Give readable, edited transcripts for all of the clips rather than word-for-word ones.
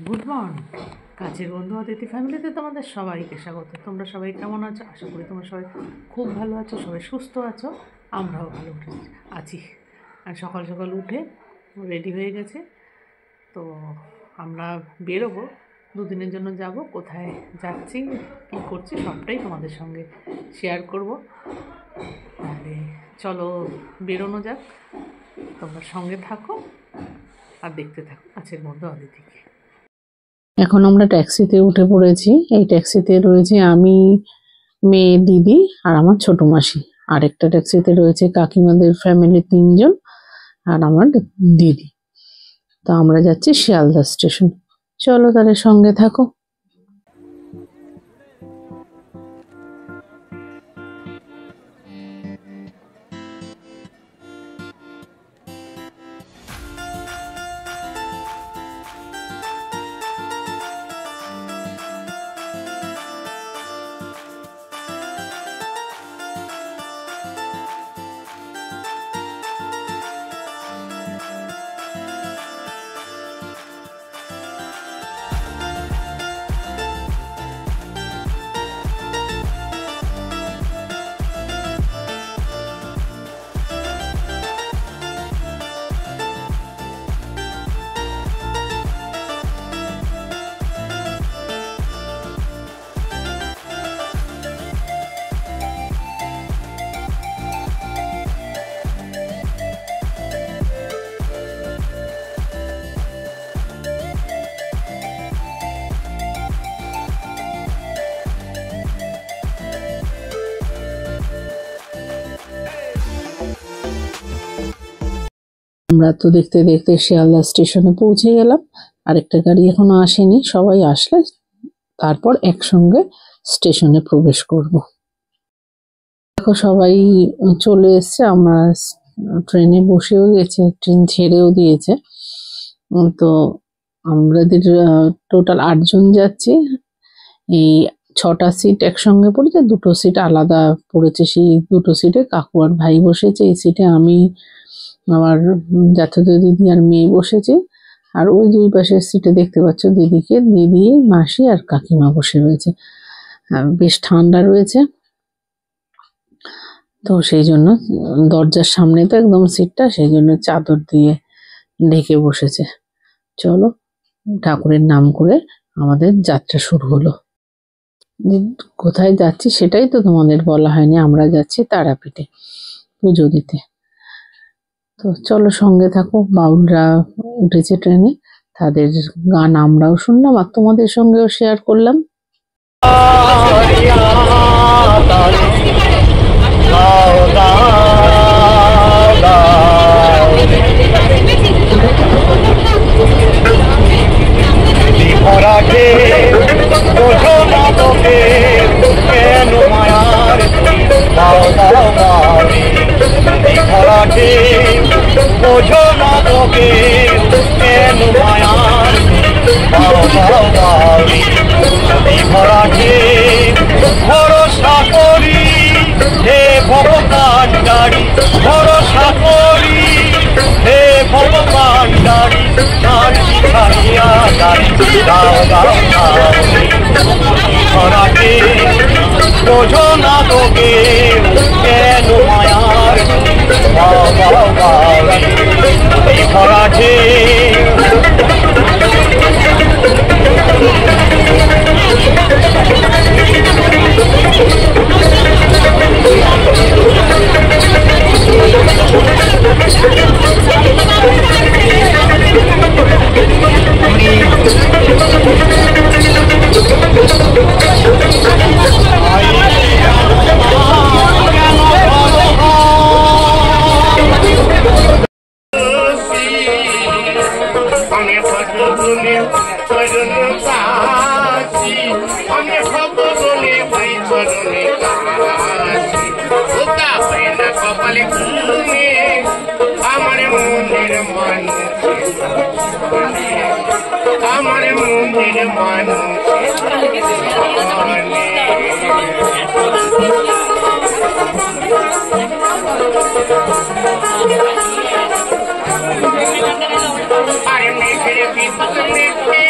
Good morning কাছের বন্ধু অতিথি ফ্যামিলিতে তোমাদের সবাইকে স্বাগত। তোমরা সবাই কেমন আছো? আশা করি তোমরা সবাই খুব ভালো আছো, সবাই সুস্থ আছো, আমরাও ভালো আছি। আর সকাল সকাল উঠে রেডি হয়ে গেছে, তো আমরা বেরোবো, দুদিনের জন্য যাব। কোথায় যাচ্ছি, কী করছি সবটাই তোমাদের সঙ্গে শেয়ার করব। তাহলে চলো বেরোনো যাক, তোমরা সঙ্গে থাকো আর দেখতে থাকো কাছের বন্ধু অতিথিকে। এখন আমরা ট্যাক্সিতে উঠে পড়েছি। এই ট্যাক্সিতে রয়েছে আমি, মেয়ে, দিদি আর আমার ছোট মাসি। আরেকটা ট্যাক্সিতে রয়েছে কাকিমাদের ফ্যামিলি 3 জন আর আমার দিদি। তো আমরা যাচ্ছি শিয়ালদা স্টেশন। চলো তাহলে সঙ্গে থাকো। আমরা তো দেখতে দেখতে শিয়ালদা স্টেশনে পৌঁছে গেলাম। আরেকটা গাড়ি এখনো আসেনি, সবাই আসলে তারপর একসঙ্গে স্টেশনে প্রবেশ করব। দেখো সবাই চলে এসছে, আমরা ট্রেনে বসেও গেছে, ট্রেন ছেড়েও দিয়েছে। তো আমাদের টোটাল 8 জন যাচ্ছি। এই 6টা সিট একসঙ্গে পড়েছে, 2টো সিট আলাদা পড়েছে। সেই 2টো সিটে কাকু আর ভাই বসেছে, এই সিটে আমি, আমার জ্যাঠাতো দিদি আর মেয়ে বসেছে। আর ওই 2 পাশের সিটে দেখতে পাচ্ছ দিদিকে, দিদি, মাসি আর কাকিমা বসে রয়েছে। বেশ ঠান্ডা রয়েছে, তো সেই জন্য দরজার সামনে তো একদম সিটটা, সেই জন্য চাদর দিয়ে ঢেকে বসেছে। চলো ঠাকুরের নাম করে আমাদের যাত্রা শুরু হলো। কোথায় যাচ্ছি সেটাই তো তোমাদের বলা হয়নি। আমরা যাচ্ছি তারাপীঠে পুজো দিতে। তো চলো সঙ্গে থাকো। বাউলরা উঠেছে ট্রেনে, তাদের গান আমরাও শুনলাম আর তোমাদের সঙ্গেও শেয়ার করলাম। ভরসা করি হে ভগবান ডারি, ভরসা করি হে ভগবান ডারি, শান্তি ছাড়িয়া ডারি দাও দাও দাও। ভরাকে বোঝো না তোকে কেন মায়ার বাও বাও বাও। ভরাকে আমার মন্দির মানুষ আরে মেঘের বিপদ মেঘে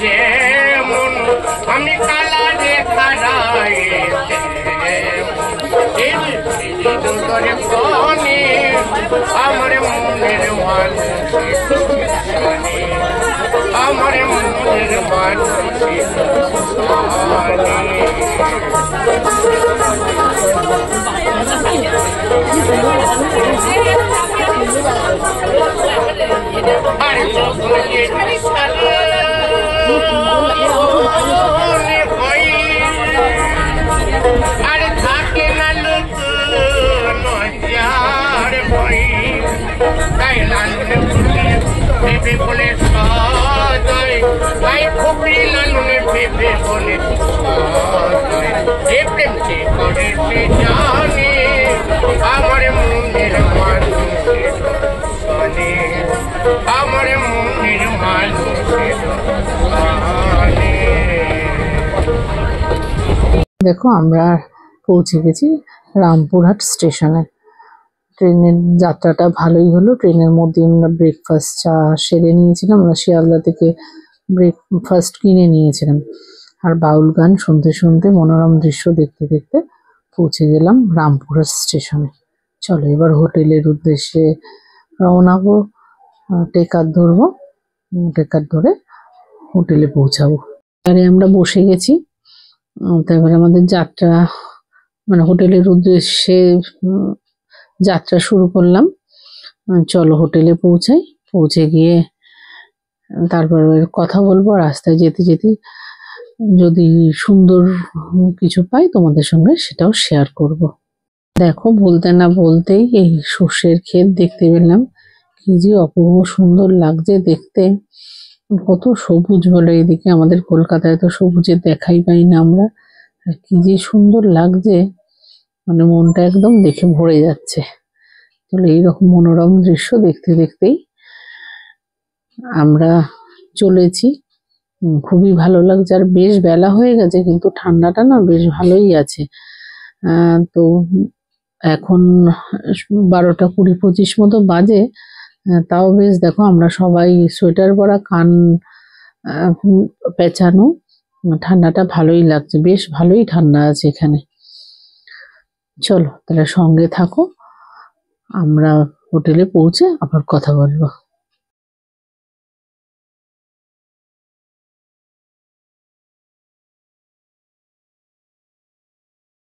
যেমন আমি কালা রেখা রাইতে তোরে কনে আমার মনের মানুষ আমার মনের মানুষ আরে আরে থাকে না লোক নজার ভয় তাই লালনে ভেবে বলে সাজায় তাই খুবই লালনে ভেবে বলে এ প্রেম যে করেছে জানে আমার মনের মানুষের মানে আমার মনের মানুষের মানে। দেখো আমরা পৌঁছে গেছি রামপুরহাট স্টেশনে। ট্রেনের যাত্রাটা ভালোই হলো। ট্রেনের মধ্যে আমরা ব্রেকফাস্ট চা সেরে নিয়েছিলাম। আমরা শিয়ালদা থেকে ব্রেকফাস্ট কিনে নিয়েছিলাম। আর বাউল গান শুনতে শুনতে মনোরম দৃশ্য দেখতে দেখতে পৌঁছে গেলাম রামপুরহাট স্টেশনে। চলো এবার হোটেলের উদ্দেশ্যে রওনা হবো। টেকার ধরবো, টেকার ধরে হোটেলে পৌঁছাবো। এবারে আমরা বসে গেছি। তারপরে আমাদের যাত্রা মানে হোটেলের উদ্দেশ্যে যাত্রা শুরু করলাম। চলো হোটেলে পৌঁছাই। পৌঁছে গিয়ে তারপর কথা বলবো। রাস্তায় যেতে যেতে যদি সুন্দর কিছু পাই তোমাদের সঙ্গে সেটাও শেয়ার করব। দেখো বলতে না বলতেই এই সর্ষের ক্ষেত দেখতে পেলাম। কি যে অপূর্ব সুন্দর লাগছে দেখতে। কত সবুজ বলে এদিকে, আমাদের কলকাতায় তো সবুজের দেখাই পাই না আমরা। আর কি যে সুন্দর লাগছে, মানে মনটা একদম দেখে ভরে যাচ্ছে। তাহলে এইরকম মনোরম দৃশ্য দেখতে দেখতেই আমরা চলেছি। খুবই ভালো লাগছে। আর বেশ বেলা হয়ে গেছে কিন্তু ঠান্ডাটা না বেশ ভালোই আছে। তো এখন 12টা 20-25 মতো বাজে। তাও বেশ দেখো আমরা সবাই সোয়েটার পরা, কান পেঁচানো। ঠান্ডাটা ভালোই লাগছে, বেশ ভালোই ঠান্ডা আছে এখানে। চলো তাহলে সঙ্গে থাকো, আমরা হোটেলে পৌঁছে আবার কথা বলবো।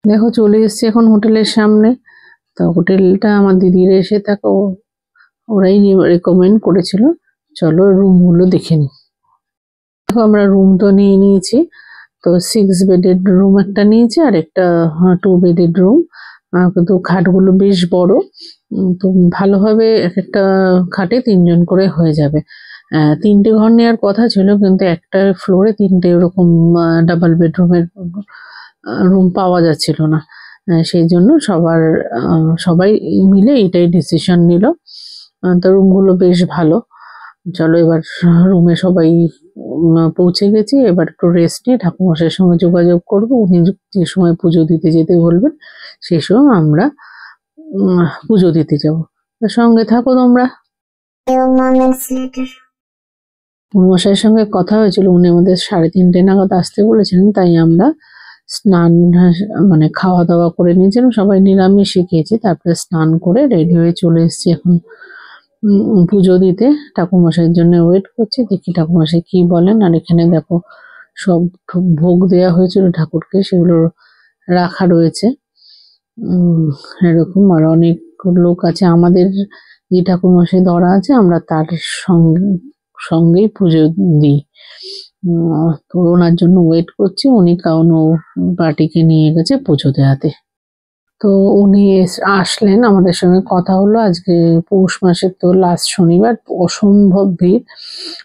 দেখো চলে এসেছি এখন হোটেলের সামনে। তো হোটেলটা আমার দিদির এসে থাকো, ওরাই রেকমেন্ড করেছিল। চলো রুমগুলো দেখে নিই। দেখো আমরা রুম তো নিয়ে নিয়েছি। তো 6 বেডের রুম একটা নিয়েছি আর একটা 2 বেডের রুম। কিন্তু খাটগুলো বেশ বড়। তো ভালোভাবে এক একটা খাটে 3 জন করে হয়ে যাবে। 3টে ঘর নেওয়ার কথা ছিল কিন্তু একটা ফ্লোরে 3টে ওরকম ডাবল বেডরুমের রুম পাওয়া যাচ্ছিল না। সেই জন্য সবাই মিলে এটাই ডিসিশন নিল। তো রুমগুলো বেশ ভালো। চলো এবার রুমে সবাই পৌঁছে গেছি। এবার একটু রেস্ট নিয়ে ঠাকুরমশাইয়ের সঙ্গে যোগাযোগ করবো। উনি যে সময় পুজো দিতে যেতে বলবেন সেই সময় আমরা পুজো দিতে যাব। সঙ্গে থাকো তোমরা। মশাইয়ের সঙ্গে কথা হয়েছিল, উনি আমাদের 3:30 নাগাদ আসতে বলেছিলেন। তাই আমরা স্নান মানে খাওয়া দাওয়া করে নিয়েছিলাম, সবাই নিরামিষই খেয়েছি। তারপরে স্নান করে রেডি হয়ে চলে এসেছি এখন পুজো দিতে। ঠাকুরমশাইয়ের জন্য ওয়েট করছি, দেখি ঠাকুরমশাই কি বলেন। আর এখানে দেখো সব ভোগ দেওয়া হয়েছিল ঠাকুরকে, সেগুলো রাখা রয়েছে। এরকম আর অনেক লোক আছে। আমাদের যে ঠাকুরমশাই ধরা আছে আমরা তার সঙ্গেই পুজো দিই। তো ওনার জন্য ওয়েট করছি। উনি কোনো পার্টিকে নিয়ে গেছে পুজো দেওয়াতে। তো উনি আসলেন, আমাদের সঙ্গে কথা হলো। আজকে পৌষ মাসের তো লাস্ট শনিবার, অসম্ভব ভিড়।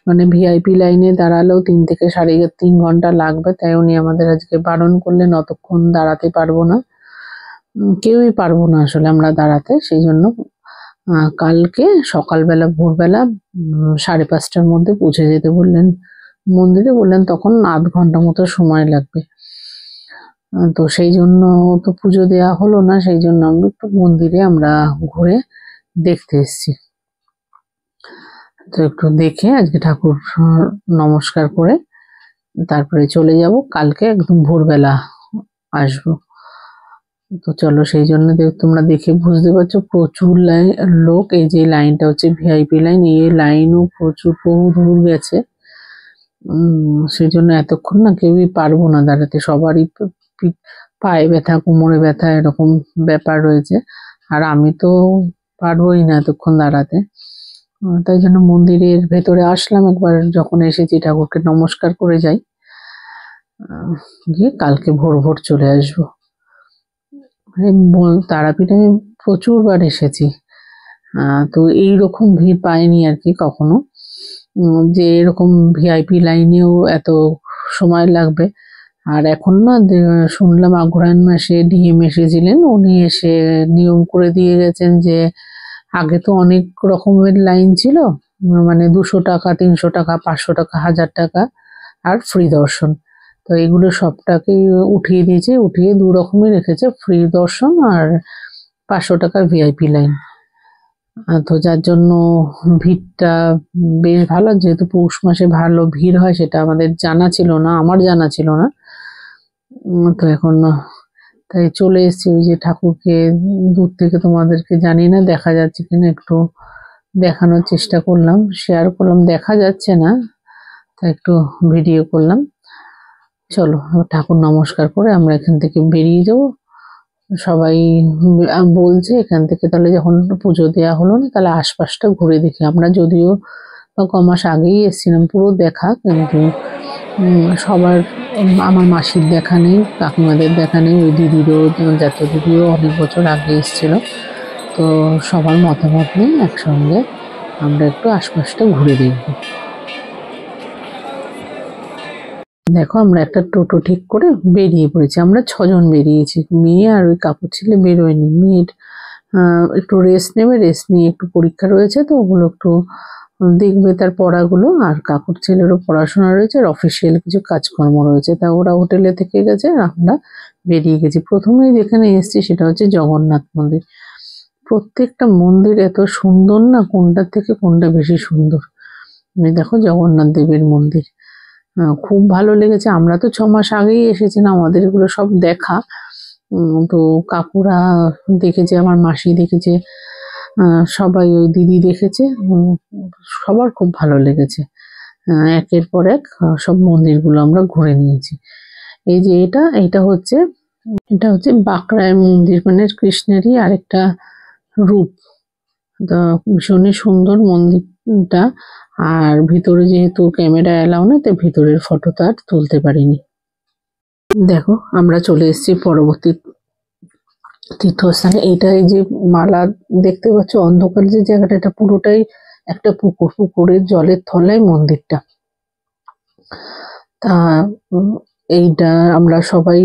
মানে ভিআইপি লাইনে দাঁড়ালেও 3 থেকে 3.5 ঘন্টা লাগবে। তাই উনি আমাদের আজকে বারণ করলেন, অতক্ষণ দাঁড়াতে পারবো না, কেউই পারবো না আসলে আমরা দাঁড়াতে। সেই জন্য কালকে সকালবেলা ভোরবেলা 5:30টার মধ্যে পৌঁছে যেতে বললেন মন্দিরে। বললেন তখন আধ ঘন্টা মতো সময় লাগবে। তো সেই জন্য তো পুজো দেওয়া হলো না, সেই জন্য আমরা একটু মন্দিরে আমরা ঘুরে দেখতে এসেছি। তো একটু দেখে আজকে ঠাকুর নমস্কার করে তারপরে চলে যাব, কালকে একদম ভোরবেলা আসবো। তো চলো, সেই জন্য তোমরা দেখে বুঝতে পারছো প্রচুর লোক। এই যে লাইনটা হচ্ছে ভিআইপি লাইন, এই লাইনও প্রচুর বহু দূর গেছে। সেই জন্য এতক্ষণ না কেউই পারবো না দাঁড়াতে, সবারই পায়ে ব্যথা, কোমরে ব্যথা এরকম ব্যাপার রয়েছে। আর আমি তো পারবোই না এতক্ষণ দাঁড়াতে। তাই জন্য মন্দিরের ভেতরে আসলাম একবার, যখন এসেছি ঠাকুরকে নমস্কার করে যাই, গিয়ে কালকে ভোর ভোর চলে আসবো। তারাপীঠে আমি প্রচুর বার এসেছি, তো এইরকম ভিড় পাইনি আর কি কখনো, যে এরকম ভিআইপি লাইনেও এত সময় লাগবে। আর এখন না শুনলাম অগ্রহায়ণ মাসে ডিএম এসেছিলেন, উনি এসে নিয়ম করে দিয়ে গেছেন যে আগে তো অনেক রকমের লাইন ছিল, মানে 200 টাকা, 300 টাকা, 500 টাকা, 1000 টাকা আর ফ্রি দর্শন। তো এগুলো সবটাকেই উঠিয়ে দিয়েছে, উঠিয়ে 2 রকমই রেখেছে, ফ্রি দর্শন আর 500 টাকার ভিআইপি লাইন। তো যার জন্য ভিড়টা বেশ ভালো, যেহেতু পৌষ মাসে ভালো ভিড় হয় সেটা আমাদের জানা ছিল না, আমার জানা ছিল না। তো এখন তাই চলে এসেছি, ওই যে ঠাকুরকে দূর থেকে তোমাদেরকে জানি না দেখা যাচ্ছে কিনা, একটু দেখানোর চেষ্টা করলাম, শেয়ার করলাম। দেখা যাচ্ছে না, তাই একটু ভিডিও করলাম। চলো ঠাকুর নমস্কার করে আমরা এখান থেকে বেরিয়ে যাব। সবাই বলছে এখান থেকে তাহলে যখন পুজো দেওয়া হলো না, তাহলে আশপাশটা ঘুরে দেখি। আমরা যদিও কমাস আগেই এসেছিলাম, পুরো দেখা, কিন্তু সবার, আমার মাসির দেখা নেই, কাকিমাদের দেখা নেই, ওই দিদিরও, জাতীয় দিদিও অনেক বছর আগে এসেছিল। তো সবার মতামত নিয়ে একসঙ্গে আমরা একটু আশপাশটা ঘুরে দেখব। দেখো আমরা একটা টোটো ঠিক করে বেরিয়ে পড়েছি, আমরা 6 জন বেরিয়েছি, মেয়ে আর ওই কাপড় ছেলে বেরোয়নি। মেয়ের একটু রেস্ট নেবে, রেস্ট নিয়ে একটু পরীক্ষা রয়েছে, তো ওগুলো একটু দেখবে তার পড়াগুলো, আর কাকুর ছেলেরও পড়াশোনা রয়েছে, আর অফিসিয়াল কিছু কাজকর্ম রয়েছে। তা ওরা হোটেলে থেকে গেছে, আর আমরা বেরিয়ে গেছি। প্রথমেই যেখানে এসেছি সেটা হচ্ছে জগন্নাথ মন্দির। প্রত্যেকটা মন্দির এত সুন্দর না, কোনটা থেকে কোনটা বেশি সুন্দর। দেখো জগন্নাথ দেবের মন্দির, খুব ভালো লেগেছে। আমরা তো 6 মাস আগেই এসেছিলাম, আমাদের এগুলো সব দেখা। তো কাকুরা দেখেছে, আমার মাসি দেখেছে, সবাই, ওই দিদি দেখেছে, সবার খুব ভালো লেগেছে। একের পর এক সব মন্দিরগুলো আমরা ঘুরে নিয়েছি। এই যে এটা হচ্ছে বাঁকড়ায় মন্দির, মানে কৃষ্ণেরই আরেকটা রূপ। তো ভীষণই সুন্দর মন্দিরটা। আর ভিতরে যেহেতু ক্যামেরা এলাও না, তো ভিতরের ফটোটা আর তুলতে পারিনি। দেখো আমরা চলে এসেছি পরবর্তী তীর্থস্থানে। এইটা, এই যে মালা দেখতে পাচ্ছ, অন্ধকার যে জায়গাটা, এটা পুরোটাই একটা পুকুর, পুকুরের জলের তলায় মন্দিরটা। তা এইটা আমরা সবাই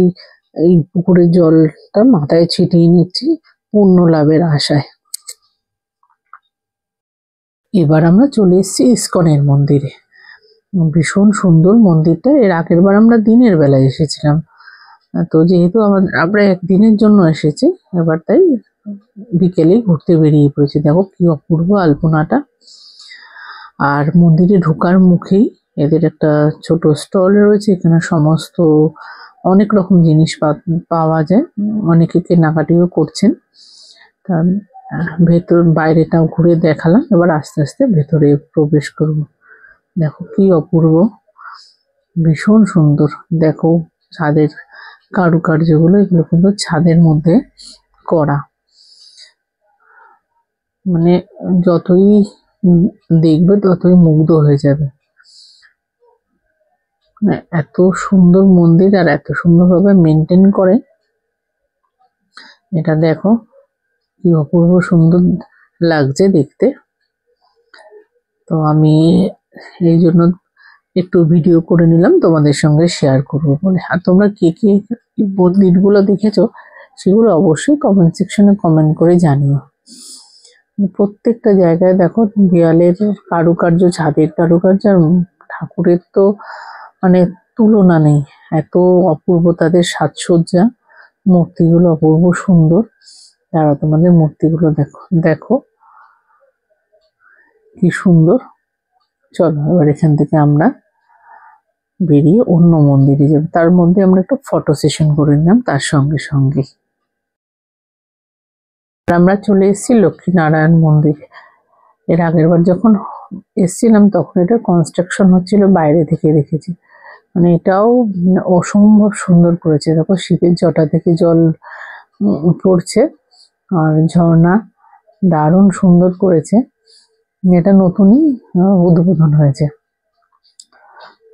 এই পুকুরের জলটা মাথায় ছিটিয়ে নিচ্ছি পুণ্য লাভের আশায়। এবার আমরা চলে এসেছি ইস্কনের মন্দিরে। ভীষণ সুন্দর মন্দিরটা। এর আগের বার আমরা দিনের বেলায় এসেছিলাম, তো যেহেতু আমরা একদিনের জন্য এসেছি, এবার তাই বিকেলে ঘুরতে বেরিয়ে পড়েছি। দেখো কি অপূর্ব আলপনাটা। আর মন্দিরে ঢোকার মুখেই এদের একটা ছোট স্টল রয়েছে, এখানে সমস্ত অনেক রকম জিনিস পাওয়া যায়, অনেকে কেনাকাটিও করছেন। তা বাইরেটাও ঘুরে দেখালাম, এবার আস্তে আস্তে ভেতরে প্রবেশ করব। দেখো কি অপূর্ব, ভীষণ সুন্দর। দেখো ছাদের কারুকার্যগুলো, এগুলো কিন্তু ছাদের মধ্যে করা, মানে যতই দেখবে ততই মুগ্ধ হয়ে যাবে। মানে এত সুন্দর মন্দির, আর এত সুন্দরভাবে মেনটেন করে, এটা দেখো কি অপূর্ব সুন্দর লাগছে দেখতে। তো আমি এই জন্য একটু ভিডিও করে নিলাম তোমাদের সঙ্গে শেয়ার করবো বলে। আর তোমরা কে কে মন্দিরগুলো দেখেছো সেগুলো অবশ্যই কমেন্ট সেকশনে কমেন্ট করে জানিও। প্রত্যেকটা জায়গায় দেখো দেয়ালের কারুকার্য, ছাদের কারুকার্য, আর ঠাকুরের তো মানে তুলনা নেই, এত অপূর্ব তাদের সাজসজ্জা, মূর্তিগুলো অপূর্ব সুন্দর। তারা তোমাদের মূর্তিগুলো দেখো, দেখো কি সুন্দর। চলো এবার এখান থেকে আমরা বেরিয়ে অন্য মন্দিরে যাবো। তার মধ্যে আমরা একটু ফটো সেশন করে নিলাম তার সঙ্গে সঙ্গে। আমরা চলে এসেছি লক্ষ্মীনারায়ণ মন্দিরে। এর আগের বার যখন এসেছিলাম তখন এটা কনস্ট্রাকশন হচ্ছিল, বাইরে থেকে দেখেছি। মানে এটাও অসম্ভব সুন্দর করেছে। দেখো শিবের জটা থেকে জল পড়ছে আর ঝর্ণা, দারুণ সুন্দর করেছে। এটা নতুনই উদ্বোধন হয়েছে।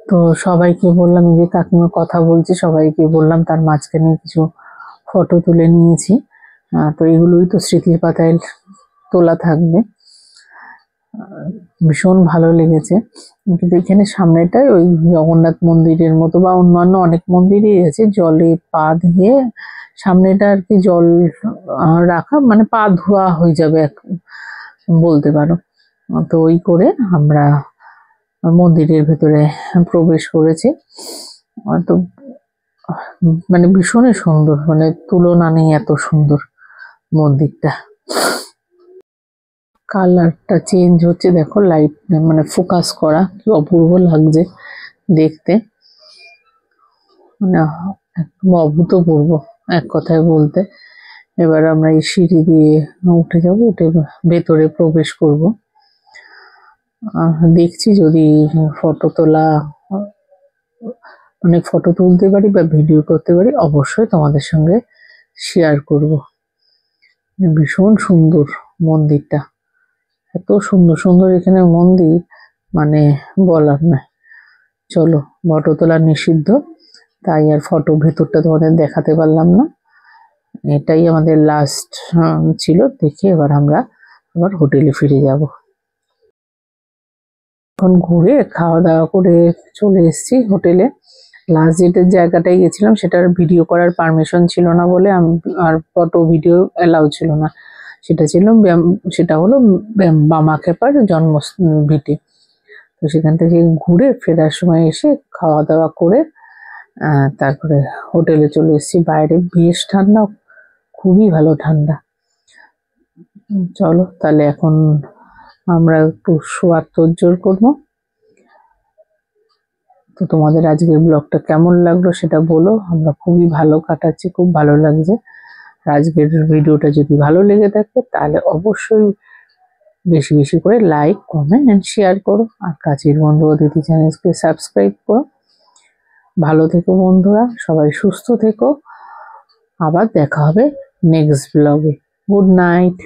তো সবাইকে বললাম, এই যে কাকিমা কথা বলছি, সবাইকে বললাম, তার মাঝখানে কিছু ফটো তুলে নিয়েছি। তো এগুলোই তো স্মৃতির পাতায় তোলা থাকবে। ভীষণ ভালো লেগেছে। কিন্তু এখানে সামনেটায় ওই জগন্নাথ মন্দিরের মতো বা অন্যান্য অনেক মন্দিরই আছে, জলে পা দিয়ে সামনেটা আর কি জল রাখা, মানে পা ধোয়া হয়ে যাবে বলতে পারো। তো ওই করে আমরা মন্দিরের ভেতরে প্রবেশ করেছি। তো মানে ভীষণই সুন্দর, মানে তুলনা নেই, এত সুন্দর মন্দিরটা। কালারটা চেঞ্জ হচ্ছে, দেখো লাইট মানে ফোকাস করা, কি অপূর্ব লাগছে দেখতে, মানে একদম অভূতপূর্ব এক কথায় বলতে। এবার আমরা এই সিঁড়ি দিয়ে উঠে যাবো, উঠে ভেতরে প্রবেশ করব। দেখছি যদি ফটো তোলা, মানে ফটো তুলতে পারি বা ভিডিও করতে পারি, অবশ্যই তোমাদের সঙ্গে শেয়ার করব। ভীষণ সুন্দর মন্দিরটা, এত সুন্দর সুন্দর এখানে মন্দির, মানে বলার নয়। চলো, ফটো তোলা নিষিদ্ধ, তাই আর ফটো ভেতরটা তোমাদের দেখাতে পারলাম না। এটাই আমাদের লাস্ট ছিল দেখে। এবার আমরা আবার হোটেলে ফিরে যাব। এখন ঘুরে খাওয়া দাওয়া করে চলে এসেছি হোটেলে। লাস্ট যেটার জায়গাটায় গেছিলাম সেটার ভিডিও করার পারমিশন ছিল না বলে আর ফটো ভিডিও অ্যালাউ ছিল না। সেটা হলো বামাখ্যাপার জন্ম ভিটে। তো সেখান থেকে ঘুরে ফেরার সময় এসে খাওয়া দাওয়া করে তারপরে হোটেলে চলে এসেছি। বাইরে বেশ ঠান্ডা, খুবই ভালো ঠান্ডা। চলো তাহলে এখন আমরা একটু শোয়ার তোড়জোড় করবো। তো তোমাদের আজকের ব্লগটা কেমন লাগলো সেটা বলো। আমরা খুবই ভালো কাটাচ্ছি, খুব ভালো লাগছে। আজকের ভিডিওটা যদি ভালো লেগে থাকে তাহলে অবশ্যই বেশি বেশি করে লাইক, কমেন্ট এন্ড শেয়ার করো। আর কাছের বন্ধু অতিথি চ্যানেলকে সাবস্ক্রাইব করো। ভালো থেকো বন্ধুরা, সবাই সুস্থ থেকো। আবার দেখা হবে নেক্সট ব্লগে। Good night.